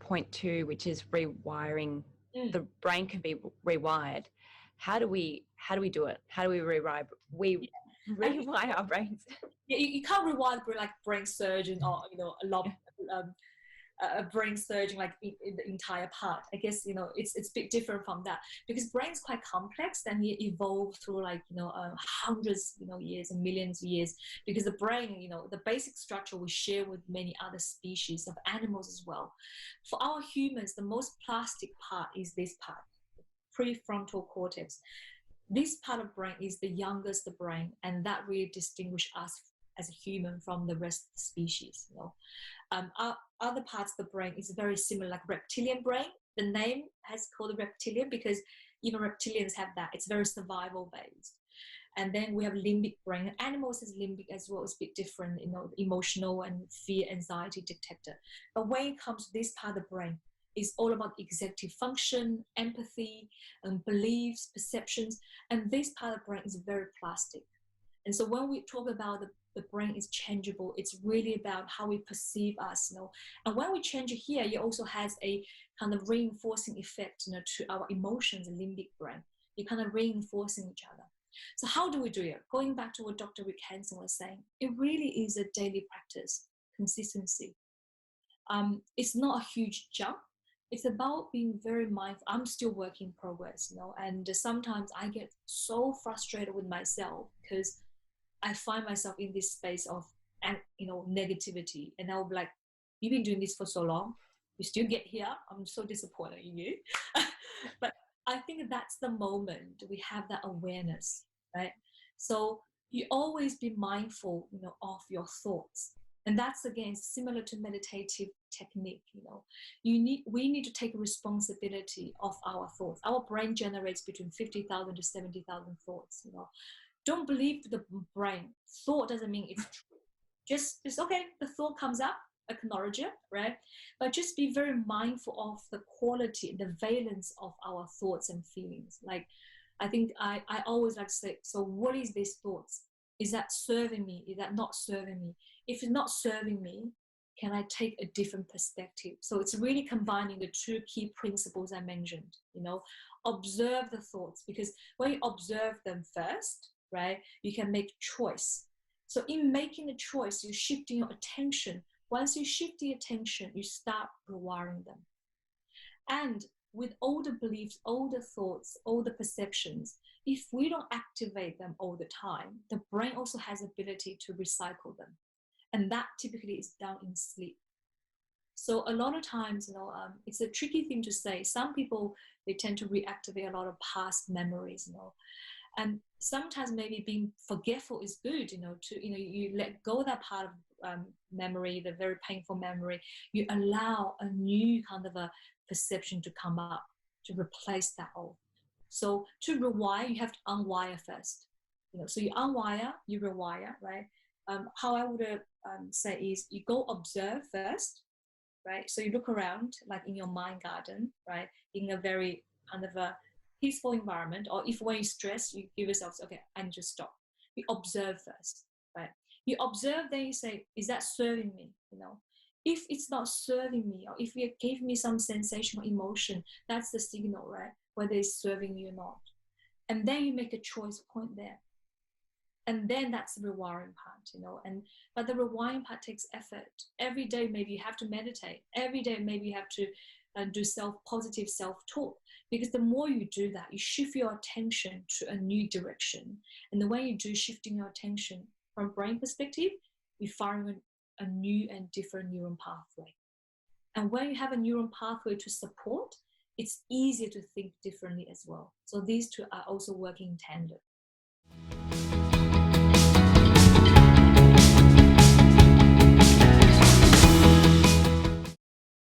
point two, which is rewiring. Mm. The brain can be rewired. How do we do it? How do we rewire our brains? You can't rewire the brain like brain surgeon or a lot a brain surgeon like in the entire part. I guess it's a bit different from that, because brain is quite complex and it evolved through like hundreds years and millions of years, because the brain, the basic structure we share with many other species of animals as well. For our humans, the most plastic part is this part, prefrontal cortex. This part of brain is the youngest brain, and that really distinguishes us as a human from the rest of the species. Our other parts of the brain is very similar, like reptilian brain. The name has called it reptilian because even reptilians have that. It's very survival based. And then we have limbic brain. Animals has limbic as well. It's a bit different, emotional and fear, anxiety detector. But when it comes to this part of the brain, it's all about executive function, empathy, beliefs, perceptions. And this part of the brain is very plastic. And so when we talk about the brain is changeable, it's really about how we perceive us, And when we change it here, it also has a kind of reinforcing effect, to our emotions, the limbic brain. You're kind of reinforcing each other. So how do we do it? Going back to what Dr. Rick Hanson was saying, it really is a daily practice, consistency. It's not a huge jump. It's about being very mindful. I'm still work in progress, and sometimes I get so frustrated with myself because I find myself in this space of, negativity. And I'll be like, you've been doing this for so long. You still get here. I'm so disappointed in you. But I think that's the moment we have that awareness, right? So you always be mindful, of your thoughts. And that's, again, similar to meditative technique, we need to take responsibility of our thoughts. Our brain generates between 50,000 to 70,000 thoughts, Don't believe the brain. Thought doesn't mean it's true. Just okay, the thought comes up, acknowledge it, right? But just be very mindful of the quality, the valence of our thoughts and feelings. Like, I think I always like to say, so what is these thoughts? Is that serving me? Is that not serving me? If it's not serving me, can I take a different perspective? So it's really combining the two key principles I mentioned, observe the thoughts, because when you observe them first, right, you can make choice. So in making a choice, you're shifting your attention. Once you shift the attention, you start rewiring them. And with all the beliefs, all the thoughts, all the perceptions, if we don't activate them all the time, the brain also has ability to recycle them. And that typically is done in sleep. So a lot of times, it's a tricky thing to say. Some people, they tend to reactivate a lot of past memories, And sometimes maybe being forgetful is good, you let go of that part of memory, the very painful memory. You allow a new kind of a perception to come up to replace that old. So to rewire, you have to unwire first. So you unwire, you rewire, right? How I would say is you go observe first, right? So you look around, like in your mind garden, right? In a very kind of a peaceful environment, or if when you stress, you give yourself, okay, I need to stop. You observe first, right? You observe, then you say, is that serving me? If it's not serving me, or if it gave me some sensation or emotion, that's the signal, right? Whether it's serving you or not. And then you make a choice point there. And then that's the rewiring part, but the rewiring part takes effort. Every day, maybe you have to meditate. Every day, maybe you have to do positive self-talk, because the more you do that, you shift your attention to a new direction. And the way you do shifting your attention from brain perspective, you're firing a new and different neuron pathway. And when you have a neuron pathway to support, it's easier to think differently as well. So these two are also working in tandem.